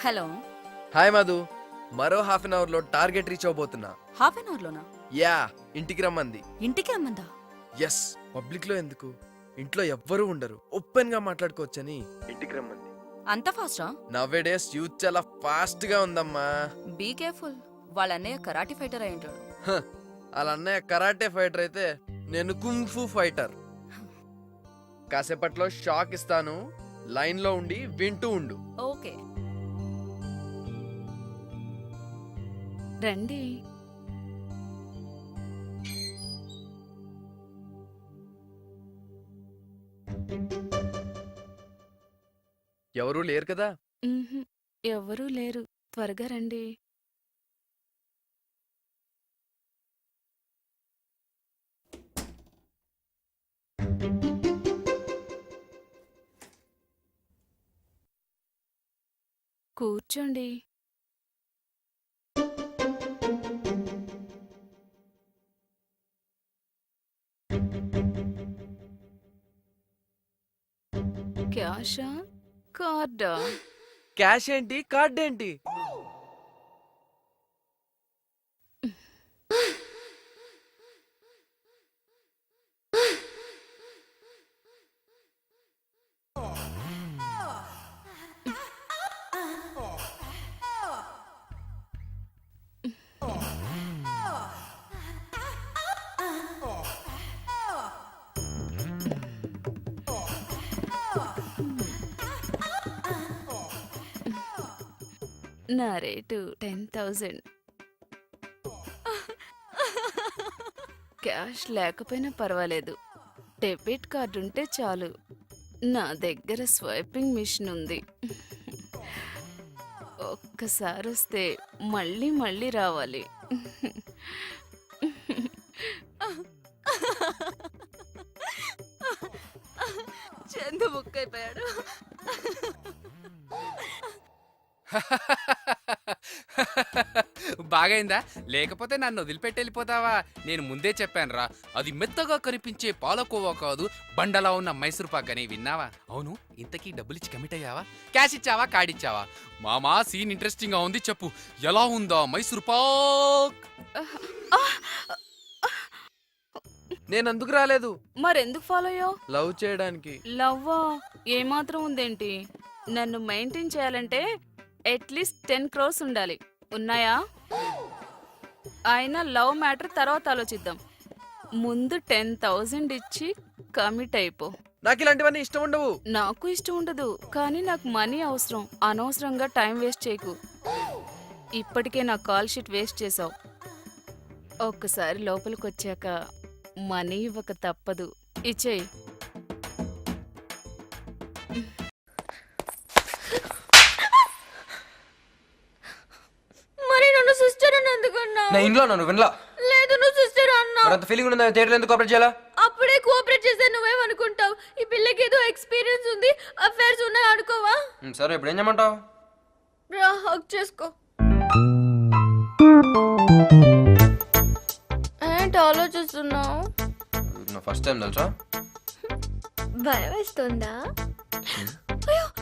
Hello. Hi Madhu, మరో half an hour లో target reach అవబోతున్నా. హాఫ్ అన్ అవర్ లోనా? యా, ఇంటికి రమ్మంది. ఇంటికి రమ్మందా? ఎస్, పబ్లిక్ లో ఎందుకు, ఇంట్లో ఎవ్వరూ ఉండరు, ఓపెన్ గా మాట్లాడుకోవచ్చని ఇంటికి రమ్మంది. అంత ఫాస్టా? నవ్వే డేస్ యూత్ చాలా ఫాస్ట్ గా ఉందమ్మా. బీ కేర్ఫుల్, వాళ్ళ అన్నయ్య కరాటీ ఫైటర్ అయి ఉంటాడు. హ, వాళ్ళ అన్నయ్య కరాటే ఫైటర్ అయితే నేను కుంఫు ఫైటర్. కాసేపట్లో షాక్ ఇస్తాను, లైన్ లో ఉండి వింటూ ఉండు. ఓకే. రండి. ఎవరూ లేరు కదా? ఎవ్వరూ లేరు, త్వరగా రండి. కూర్చోండి. క్యాషా కార్డా? క్యాష్ ఏంటి, కార్డ్ ఏంటి? నా రేటు 10,000. క్యాష్ లేకపోయినా పర్వాలేదు, డెబిట్ కార్డు ఉంటే చాలు. నా దగ్గర స్వైపింగ్ మిషన్ ఉంది. ఒక్కసారి వస్తే మళ్ళీ మళ్ళీ రావాలి. చందు బుక్ అయిపోయాడు. బాగైందా? లేకపోతే నన్ను వదిలిపెట్టి వెళ్ళిపోతావా? నేను ముందే చెప్పానురా, అది మెత్తగా కనిపించే పాలకోవా కాదు, బండలా ఉన్న మైసూర్ పాక్ అని. విన్నావా? అవును, ఇంతకీ డబ్బులు ఇచ్చి కమిట్ అయ్యావా? క్యాష్ ఇచ్చావా, కార్డ్ ఇచ్చావా? మామా, సీన్ ఇంట్రెస్టింగ్ గా ఉంది, చెప్పు ఎలా ఉందా మైసూర్ పాక్? నేను అందుకు రాలేదు, మరెందుకు ఫాలో అయ్యో? లవ్ చేయడానికి. లవ్వా? ఏమాత్రం ఉందేంటి? నన్ను మెయింటైన్ చేయాలంటే అట్లీస్ట్ 10 crores ఉండాలి. ఉన్నాయా? అయినా లవ్ మ్యాటర్ తర్వాత ఆలోచిద్దాం. ముందు 10,000 ఇచ్చి కమిట్ అయిపో. నాకు ఇలాంటివన్నీ ఇష్టం ఉండవు. నాకు ఇష్టం ఉండదు, కానీ నాకు మనీ అవసరం. అనవసరంగా టైం వేస్ట్ చేయకు. ఇప్పటికే నా కాల్ షీట్ వేస్ట్ చేసావు. ఒక్కసారి లోపలికి వచ్చాక మనీ ఇవ్వక తప్పదు. ఇచ్చేయి. మరి నన్ను సిస్టర్ అని ఎందుకన్నా? నా ఇంట్లో నన్ను వినలా. లేదు, నువ్వు సిస్టర్ అన్నా. అంత ఫీలింగ్ ఉంది, థియేటర్ ఎందుకు కోఆపరేట్ చేయాలా? అప్పుడే కోఆపరేట్ చేస్తే నువ్వేమనుకుంటావు? ఈ పిల్లకి ఏదో ఎక్స్పీరియన్స్ ఉంది, అఫైర్స్ ఉన్నాయి అనుకోవా? సరే, ఇప్పుడు ఏం చేయమంటావు? రా, హక్ చేసుకో. ఏంటి ఆలోచిస్తున్నావు? నా ఫస్ట్ టైం తెలుసా? భయం వేస్తుందా?